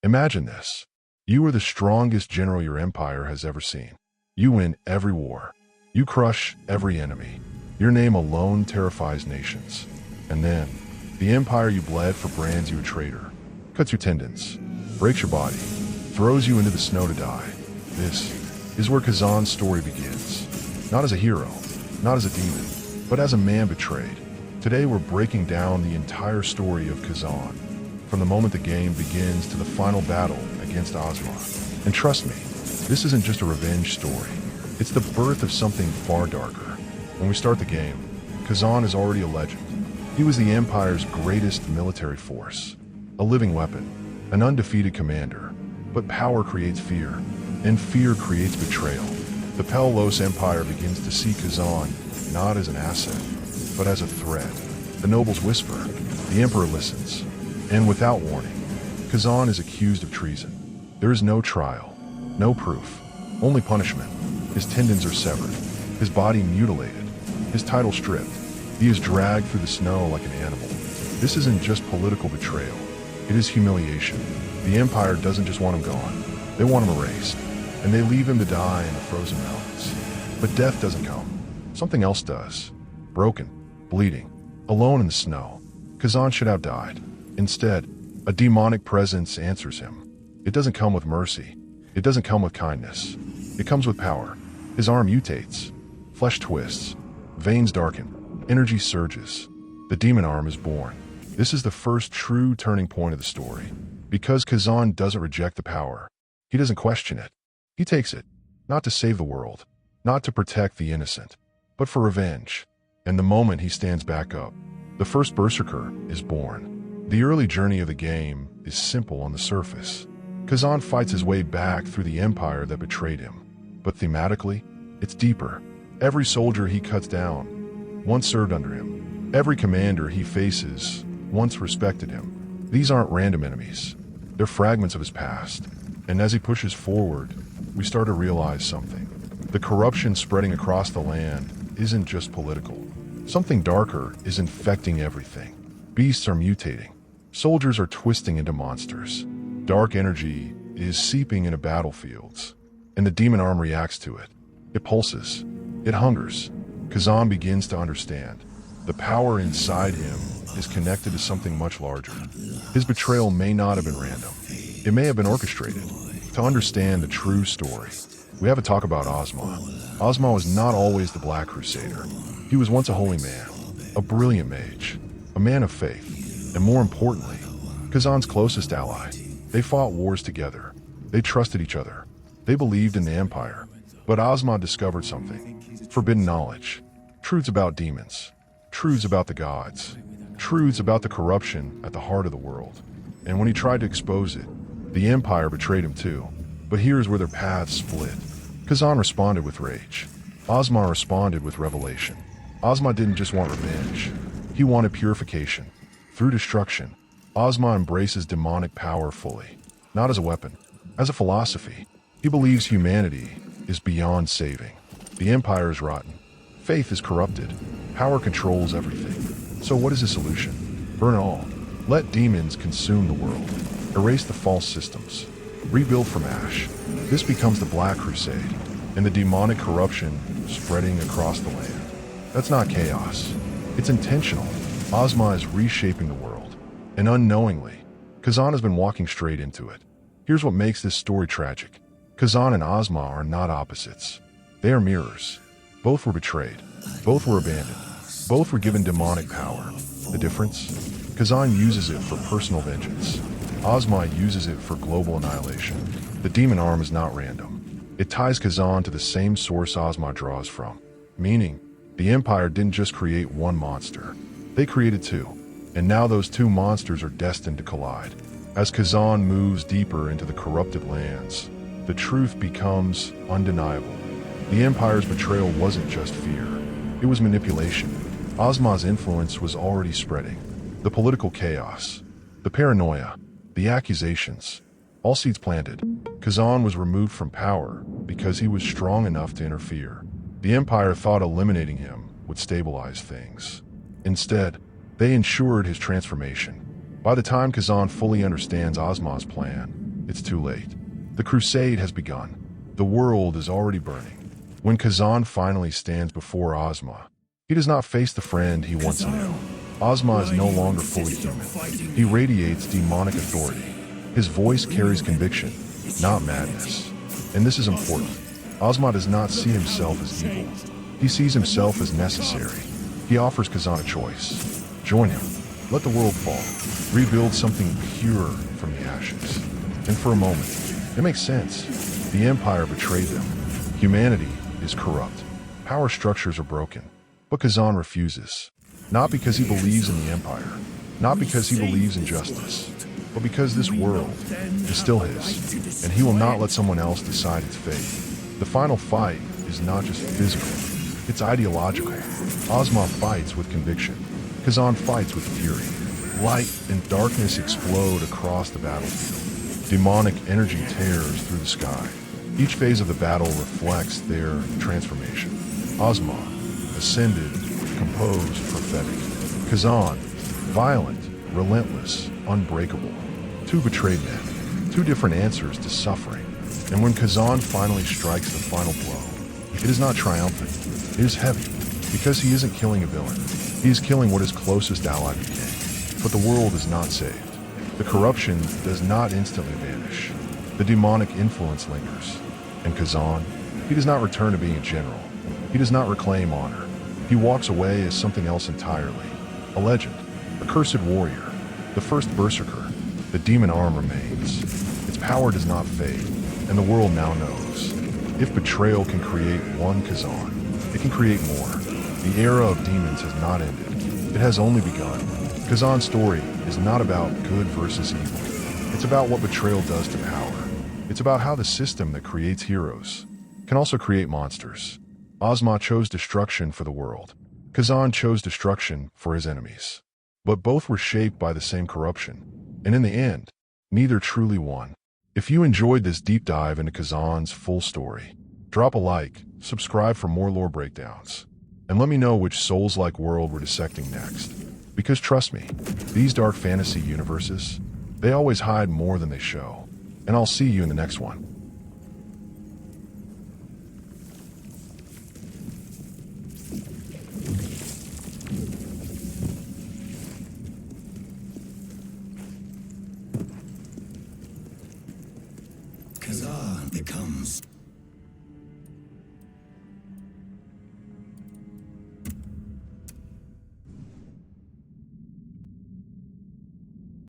Imagine this. You are the strongest general your empire has ever seen. You win every war. You crush every enemy. Your name alone terrifies nations. And then, the empire you bled for brands you a traitor, cuts your tendons, breaks your body, throws you into the snow to die. This is where Khazan's story begins. Not as a hero, not as a demon, but as a man betrayed. Today we're breaking down the entire story of Khazan, from the moment the game begins to the final battle against Ozma. And trust me, this isn't just a revenge story. It's the birth of something far darker. When we start the game, Khazan is already a legend. He was the Empire's greatest military force, a living weapon, an undefeated commander. But power creates fear, and fear creates betrayal. The Pell Los Empire begins to see Khazan not as an asset, but as a threat. The nobles whisper, the Emperor listens, and without warning, Khazan is accused of treason. There is no trial, no proof, only punishment. His tendons are severed, his body mutilated, his title stripped. He is dragged through the snow like an animal. This isn't just political betrayal, it is humiliation. The Empire doesn't just want him gone, they want him erased, and they leave him to die in the frozen mountains. But death doesn't come. Something else does. Broken, bleeding, alone in the snow. Khazan should have died. Instead, a demonic presence answers him. It doesn't come with mercy. It doesn't come with kindness. It comes with power. His arm mutates. Flesh twists. Veins darken. Energy surges. The demon arm is born. This is the first true turning point of the story. Because Khazan doesn't reject the power. He doesn't question it. He takes it, not to save the world, not to protect the innocent, but for revenge. And the moment he stands back up, the first berserker is born. The early journey of the game is simple on the surface. Khazan fights his way back through the empire that betrayed him. But thematically, it's deeper. Every soldier he cuts down once served under him. Every commander he faces once respected him. These aren't random enemies. They're fragments of his past. And as he pushes forward, we start to realize something. The corruption spreading across the land isn't just political. Something darker is infecting everything. Beasts are mutating. Soldiers are twisting into monsters. Dark energy is seeping into battlefields. And the demon arm reacts to it. It pulses. It hungers. Khazan begins to understand. The power inside him is connected to something much larger. His betrayal may not have been random. It may have been orchestrated. To understand the true story, we have to talk about Ozma. Ozma was not always the Black Crusader. He was once a holy man, a brilliant mage, a man of faith, and more importantly, Khazan's closest ally. They fought wars together. They trusted each other. They believed in the Empire. But Ozma discovered something. Forbidden knowledge. Truths about demons. Truths about the gods. Truths about the corruption at the heart of the world. And when he tried to expose it, the Empire betrayed him too. But here's where their paths split. Khazan responded with rage. Ozma responded with revelation. Ozma didn't just want revenge. He wanted purification. Through destruction, Ozma embraces demonic power fully. Not as a weapon, as a philosophy. He believes humanity is beyond saving. The Empire is rotten. Faith is corrupted. Power controls everything. So what is the solution? Burn all. Let demons consume the world. Erase the false systems. Rebuild from ash. This becomes the Black Crusade, and the demonic corruption spreading across the land. That's not chaos. It's intentional. Ozma is reshaping the world. And unknowingly, Khazan has been walking straight into it. Here's what makes this story tragic. Khazan and Ozma are not opposites. They are mirrors. Both were betrayed. Both were abandoned. Both were given demonic power. The difference? Khazan uses it for personal vengeance. Ozma uses it for global annihilation. The demon arm is not random. It ties Khazan to the same source Ozma draws from. Meaning, the Empire didn't just create one monster. They created two. And now those two monsters are destined to collide. As Khazan moves deeper into the corrupted lands, the truth becomes undeniable. The Empire's betrayal wasn't just fear. It was manipulation. Ozma's influence was already spreading. The political chaos, the paranoia, the accusations, all seeds planted. Khazan was removed from power because he was strong enough to interfere. The Empire thought eliminating him would stabilize things. Instead, they ensured his transformation. By the time Khazan fully understands Ozma's plan, it's too late. The crusade has begun. The world is already burning. When Khazan finally stands before Ozma, he does not face the friend he once knew. Ozma is no longer fully human. He radiates demonic authority. His voice carries conviction, not madness. And this is important. Ozma does not see himself as evil. He sees himself as necessary. He offers Khazan a choice. Join him. Let the world fall. Rebuild something pure from the ashes. And for a moment, it makes sense. The Empire betrayed them. Humanity is corrupt. Power structures are broken. But Khazan refuses. Not because he believes in the Empire. Not because he believes in justice. But because this world is still his. And he will not let someone else decide its fate. The final fight is not just physical. It's ideological. Ozma fights with conviction. Khazan fights with fury. Light and darkness explode across the battlefield. Demonic energy tears through the sky. Each phase of the battle reflects their transformation. Ozma, ascended, composed, prophetic. Khazan, violent, relentless, unbreakable. Two betrayed men, two different answers to suffering. And when Khazan finally strikes the final blow, it is not triumphant. It is heavy, because he isn't killing a villain. He is killing what his closest ally became. But the world is not saved. The corruption does not instantly vanish. The demonic influence lingers. And Khazan, he does not return to being a general. He does not reclaim honor. He walks away as something else entirely. A legend, a cursed warrior, the first berserker. The demon arm remains. Its power does not fade, and the world now knows. If betrayal can create one Khazan, it can create more. The era of demons has not ended. It has only begun. Khazan's story is not about good versus evil. It's about what betrayal does to power. It's about how the system that creates heroes can also create monsters. Ozma chose destruction for the world. Khazan chose destruction for his enemies. But both were shaped by the same corruption. And in the end, neither truly won. If you enjoyed this deep dive into Khazan's full story, drop a like, subscribe for more lore breakdowns, and let me know which Souls-like world we're dissecting next. Because trust me, these dark fantasy universes, they always hide more than they show. And I'll see you in the next one. Khazan becomes